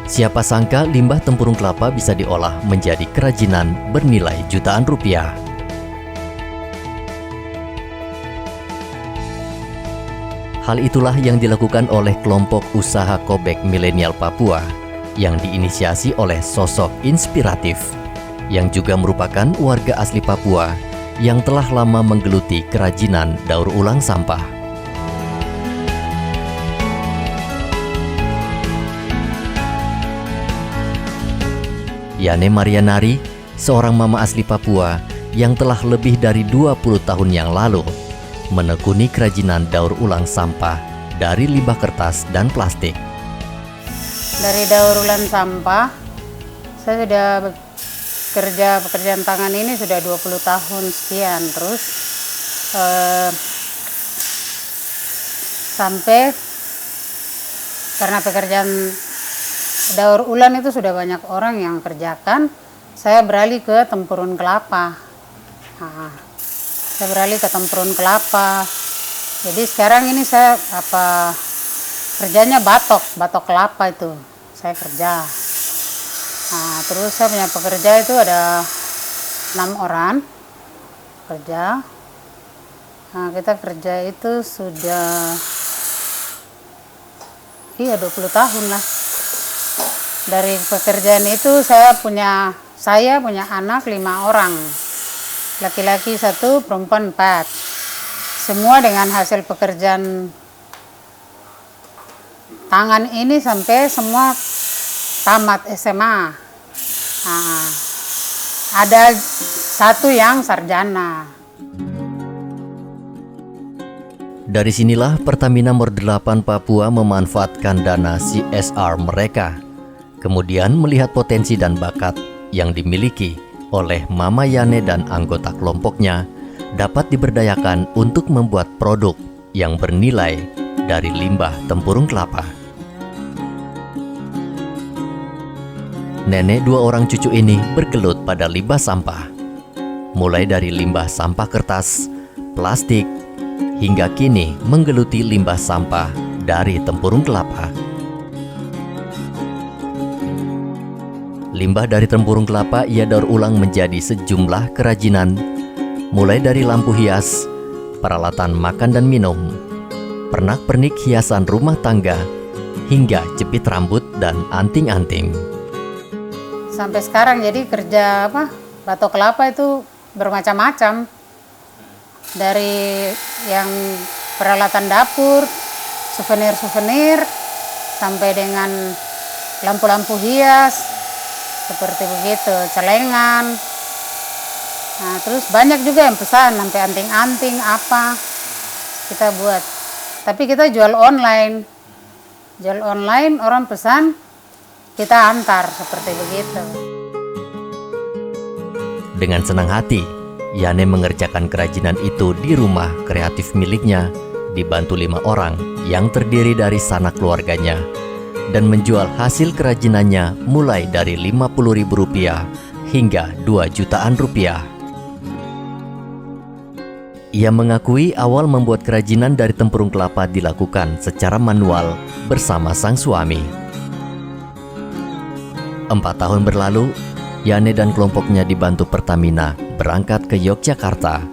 Siapa sangka limbah tempurung kelapa bisa diolah menjadi kerajinan bernilai jutaan rupiah. Hal itulah yang dilakukan oleh kelompok usaha Kobek Milenial Papua yang diinisiasi oleh sosok inspiratif yang juga merupakan warga asli Papua yang telah lama menggeluti kerajinan daur ulang sampah. Yane Marianari, seorang mama asli Papua yang telah lebih dari 20 tahun yang lalu menekuni kerajinan daur ulang sampah dari limbah kertas dan plastik. Dari daur ulang sampah, saya sudah bekerja pekerjaan tangan ini sudah 20 tahun sekian. Terus sampai karena pekerjaan daur ulang itu sudah banyak orang yang kerjakan, saya beralih ke tempurung kelapa. Saya beralih ke tempurung kelapa. Jadi sekarang ini saya kerjanya batok kelapa itu saya kerja. Terus saya punya pekerja itu ada 6 orang kerja. Kita kerja itu sudah 20 tahun lah. Dari pekerjaan itu saya punya anak 5 orang. Laki-laki 1, perempuan 4. Semua dengan hasil pekerjaan tangan ini sampai semua tamat SMA. Ada 1 yang sarjana. Dari sinilah Pertamina Mor 8 Papua memanfaatkan dana CSR mereka, kemudian melihat potensi dan bakat yang dimiliki oleh Mama Yane dan anggota kelompoknya dapat diberdayakan untuk membuat produk yang bernilai dari limbah tempurung kelapa. Nenek 2 orang cucu ini bergelut pada limbah sampah, mulai dari limbah sampah kertas, plastik, hingga kini menggeluti limbah sampah dari tempurung kelapa. Limbah dari tempurung kelapa ia daur ulang menjadi sejumlah kerajinan, mulai dari lampu hias, peralatan makan dan minum, pernak-pernik hiasan rumah tangga, hingga jepit rambut dan anting-anting. Sampai sekarang jadi kerja batok kelapa itu bermacam-macam. Dari yang peralatan dapur, souvenir-souvenir, sampai dengan lampu-lampu hias, seperti begitu, celengan. Terus banyak juga yang pesan, sampai anting-anting apa kita buat. Tapi kita jual online. Jual online, orang pesan, kita antar, seperti begitu. Dengan senang hati, Yane mengerjakan kerajinan itu di rumah kreatif miliknya, dibantu 5 orang yang terdiri dari sanak keluarganya, dan menjual hasil kerajinannya mulai dari Rp50.000 hingga Rp2 jutaan. Ia mengakui awal membuat kerajinan dari tempurung kelapa dilakukan secara manual bersama sang suami. 4 tahun berlalu, Yane dan kelompoknya dibantu Pertamina berangkat ke Yogyakarta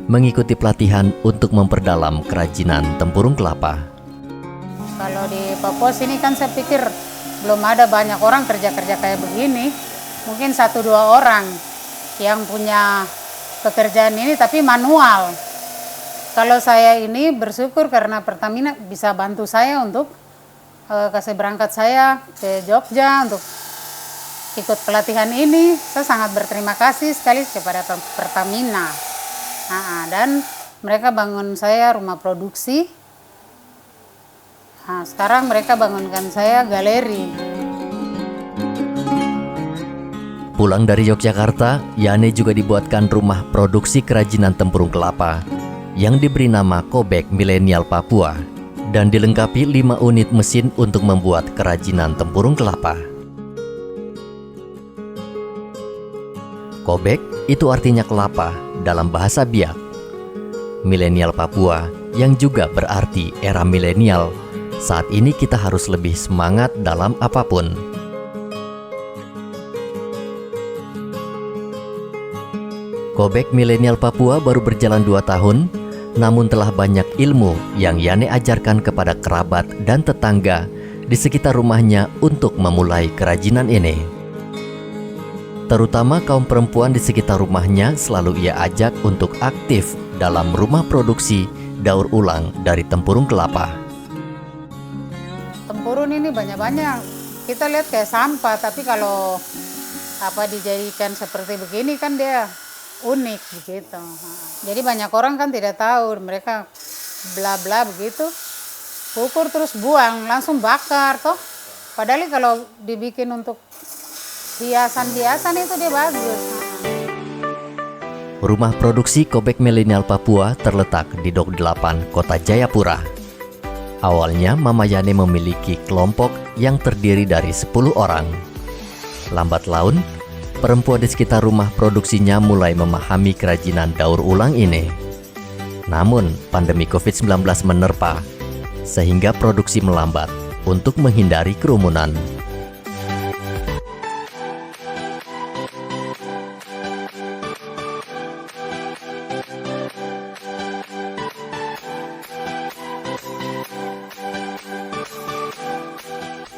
mengikuti pelatihan untuk memperdalam kerajinan tempurung kelapa. Kalau di Papua sini kan saya pikir belum ada banyak orang kerja-kerja kayak begini. Mungkin 1-2 orang yang punya pekerjaan ini tapi manual. Kalau saya ini bersyukur karena Pertamina bisa bantu saya untuk kasih berangkat saya ke Jogja untuk ikut pelatihan ini. Saya sangat berterima kasih sekali kepada Pertamina. Dan mereka bangun saya rumah produksi. Sekarang mereka bangunkan saya galeri. Pulang dari Yogyakarta, Yane juga dibuatkan rumah produksi kerajinan tempurung kelapa yang diberi nama Kobek Milenial Papua dan dilengkapi 5 unit mesin untuk membuat kerajinan tempurung kelapa. Kobek itu artinya kelapa dalam bahasa Biak. Milenial Papua yang juga berarti era milenial. Saat ini kita harus lebih semangat dalam apapun. Kobek Milenial Papua baru berjalan 2 tahun, namun telah banyak ilmu yang Yani ajarkan kepada kerabat dan tetangga di sekitar rumahnya untuk memulai kerajinan ini. Terutama kaum perempuan di sekitar rumahnya selalu ia ajak untuk aktif dalam rumah produksi daur ulang dari tempurung kelapa. Tempurung ini banyak-banyak. Kita lihat kayak sampah, tapi kalau dijadikan seperti begini kan dia unik begitu. Jadi banyak orang kan tidak tahu, mereka bla bla begitu, ukur terus buang, langsung bakar toh. Padahal kalau dibikin untuk hiasan-hiasan itu dia bagus. Rumah produksi Kobek Milenial Papua terletak di Dok 8, Kota Jayapura. Awalnya Mama Yani memiliki kelompok yang terdiri dari 10 orang. Lambat laun, perempuan di sekitar rumah produksinya mulai memahami kerajinan daur ulang ini. Namun, pandemi COVID-19 menerpa, sehingga produksi melambat untuk menghindari kerumunan.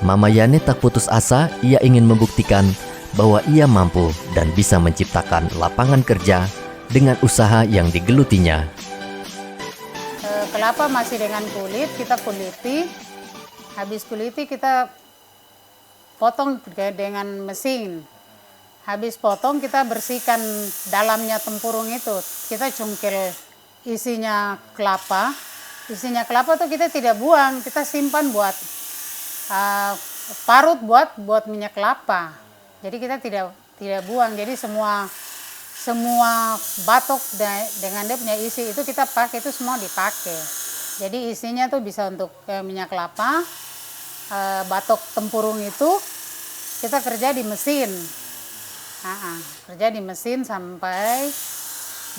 Mama Yani tak putus asa, ia ingin membuktikan bahwa ia mampu dan bisa menciptakan lapangan kerja dengan usaha yang digelutinya. Kelapa masih dengan kulit, kita kuliti. Habis kuliti kita potong dengan mesin. Habis potong kita bersihkan dalamnya tempurung itu. Kita cungkil isinya kelapa. Isinya kelapa tuh kita tidak buang, kita simpan buat parut buat minyak kelapa. Jadi kita tidak buang. Jadi semua batok dengan dia punya isi itu kita pakai, itu semua dipakai. Jadi isinya tuh bisa untuk minyak kelapa, batok tempurung itu kita kerja di mesin. Kerja di mesin sampai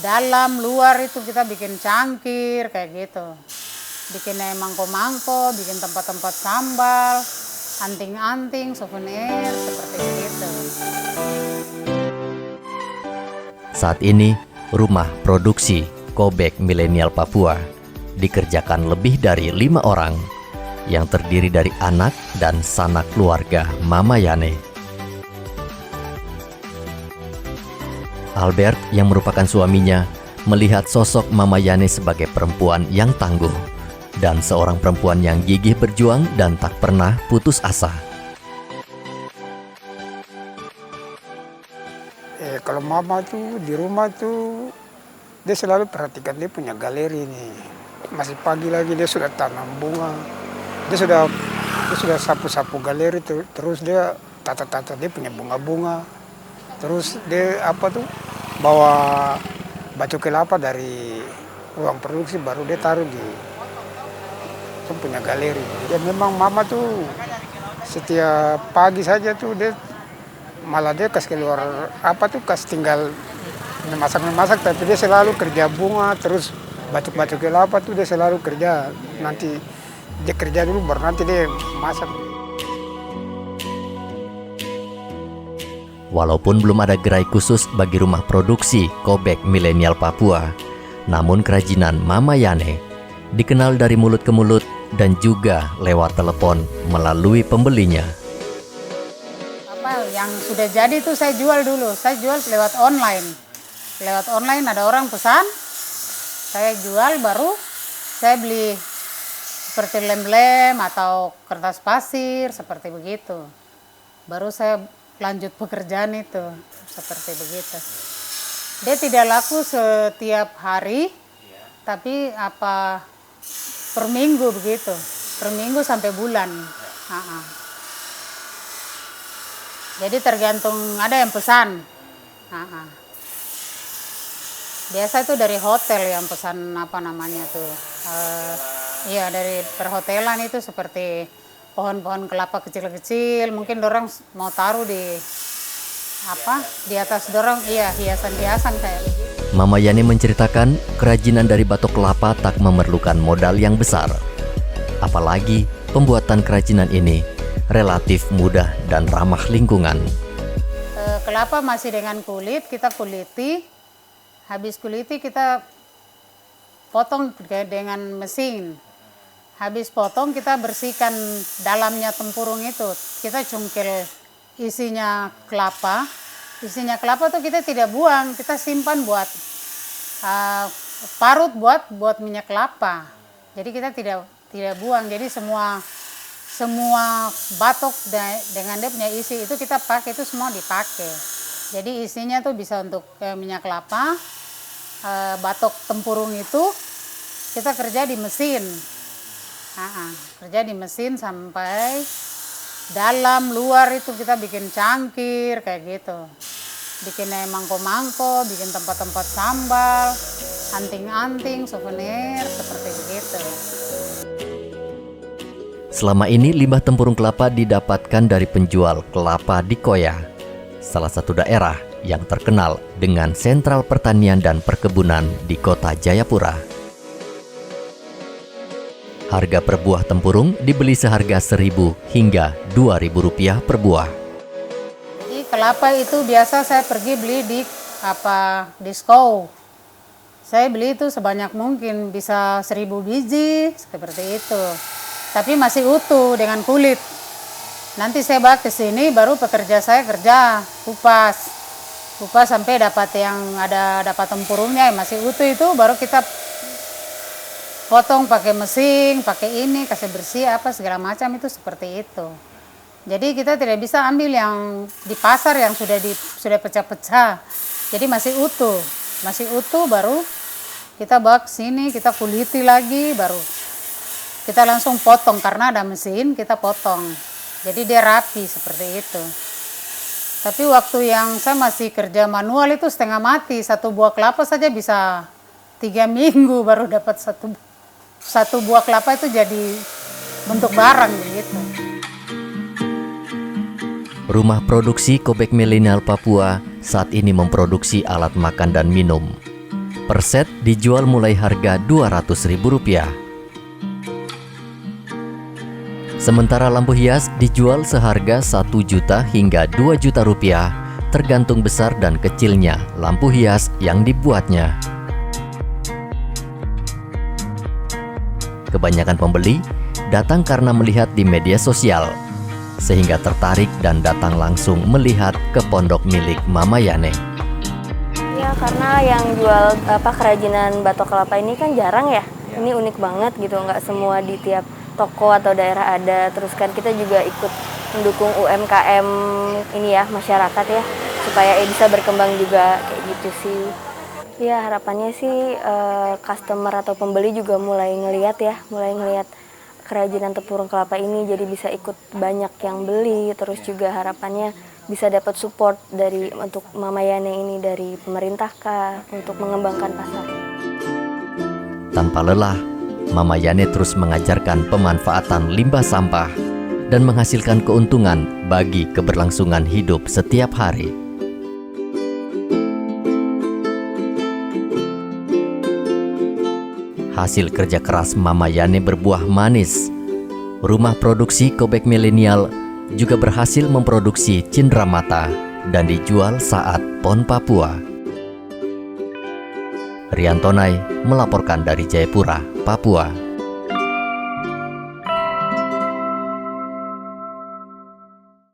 dalam luar itu kita bikin cangkir kayak gitu. Bikin mangko-mangko, bikin tempat-tempat sambal, anting-anting, souvenir, seperti itu. Saat ini, rumah produksi Kobek Milenial Papua dikerjakan lebih dari 5 orang yang terdiri dari anak dan sanak keluarga Mama Yani. Albert yang merupakan suaminya melihat sosok Mama Yani sebagai perempuan yang tangguh dan seorang perempuan yang gigih berjuang dan tak pernah putus asa. Kalau mama tuh di rumah tuh dia selalu perhatikan dia punya galeri nih. Masih pagi lagi dia sudah tanam bunga. Dia sudah sapu-sapu galeri terus dia tata-tata dia punya bunga-bunga. Terus dia bawa batu kelapa dari ruang produksi baru dia taruh di punya galeri. Dan memang mama tuh setiap pagi saja tuh dia malah dia kasih keluar kasih tinggal memasak, tapi dia selalu kerja bunga, terus batuk-batuk kelapa tuh dia selalu kerja. Nanti dia kerja dulu baru nanti dia masak. Walaupun belum ada gerai khusus bagi rumah produksi Kobek Milenial Papua, namun kerajinan Mama Yani dikenal dari mulut ke mulut dan juga lewat telepon melalui pembelinya. Yang sudah jadi itu saya jual dulu. Saya jual lewat online. Lewat online ada orang pesan, saya jual, baru saya beli seperti lem-lem atau kertas pasir seperti begitu. Baru saya lanjut pekerjaan itu seperti begitu. Dia tidak laku setiap hari, tapi per minggu begitu. Per minggu sampai bulan. Jadi tergantung, ada yang pesan. Biasa itu dari hotel yang pesan dari perhotelan itu seperti pohon-pohon kelapa kecil-kecil. Mungkin dorang mau taruh di atas dorang, hiasan-hiasan kayak begitu. Mama Yani menceritakan kerajinan dari batok kelapa tak memerlukan modal yang besar. Apalagi pembuatan kerajinan ini relatif mudah dan ramah lingkungan. Kelapa masih dengan kulit, kita kuliti. Habis kuliti kita potong dengan mesin. Habis potong kita bersihkan dalamnya tempurung itu. Kita cungkil isinya kelapa. Isinya kelapa tuh kita tidak buang, kita simpan buat parut buat minyak kelapa. Jadi kita tidak buang. Jadi semua batok dengan dia punya isi itu kita pakai, itu semua dipakai. Jadi isinya tuh bisa untuk minyak kelapa, batok tempurung itu kita kerja di mesin. Kerja di mesin sampai dalam luar itu kita bikin cangkir kayak gitu. Bikin mangko-mangko, bikin tempat-tempat sambal, anting-anting, souvenir, seperti begitu. Selama ini limbah tempurung kelapa didapatkan dari penjual kelapa di Koya, salah satu daerah yang terkenal dengan sentral pertanian dan perkebunan di kota Jayapura. Harga per buah tempurung dibeli seharga Rp1.000 hingga Rp2.000 per buah. Jadi kelapa itu biasa saya pergi beli di disko. Saya beli itu sebanyak mungkin, bisa 1.000 biji seperti itu. Tapi masih utuh dengan kulit. Nanti saya bawa ke sini, baru pekerja saya kerja kupas sampai dapat dapat tempurungnya yang masih utuh itu, baru kita potong pakai mesin, pakai ini, kasih bersih segala macam itu seperti itu. Jadi kita tidak bisa ambil yang di pasar yang sudah pecah-pecah. Jadi masih utuh baru kita bawa ke sini, kita kuliti lagi, baru kita langsung potong karena ada mesin, kita potong. Jadi dia rapi seperti itu. Tapi waktu yang saya masih kerja manual itu setengah mati. Satu buah kelapa saja bisa 3 minggu baru dapat satu buah kelapa itu jadi bentuk barang begitu. Rumah produksi Kobek Milenial Papua saat ini memproduksi alat makan dan minum. Per set dijual mulai harga Rp200.000. Sementara lampu hias dijual seharga Rp1 juta hingga Rp2 juta tergantung besar dan kecilnya lampu hias yang dibuatnya. Kebanyakan pembeli datang karena melihat di media sosial, sehingga tertarik dan datang langsung melihat ke pondok milik Mama Yani. Ya, karena yang jual kerajinan batok kelapa ini kan jarang ya. Ini unik banget gitu, nggak semua di tiap toko atau daerah ada. Terus kan kita juga ikut mendukung UMKM ini ya, masyarakat ya, supaya bisa berkembang juga kayak gitu sih. Ya harapannya sih customer atau pembeli juga mulai ngelihat kerajinan tempurung kelapa ini, jadi bisa ikut banyak yang beli. Terus juga harapannya bisa dapat support untuk Mama Yani ini dari pemerintah untuk mengembangkan pasar. Tanpa lelah, Mama Yani terus mengajarkan pemanfaatan limbah sampah dan menghasilkan keuntungan bagi keberlangsungan hidup setiap hari. Hasil kerja keras Mama Yani berbuah manis. Rumah produksi Kobek Milenial juga berhasil memproduksi cenderamata dan dijual saat PON Papua. Riantonai melaporkan dari Jayapura, Papua.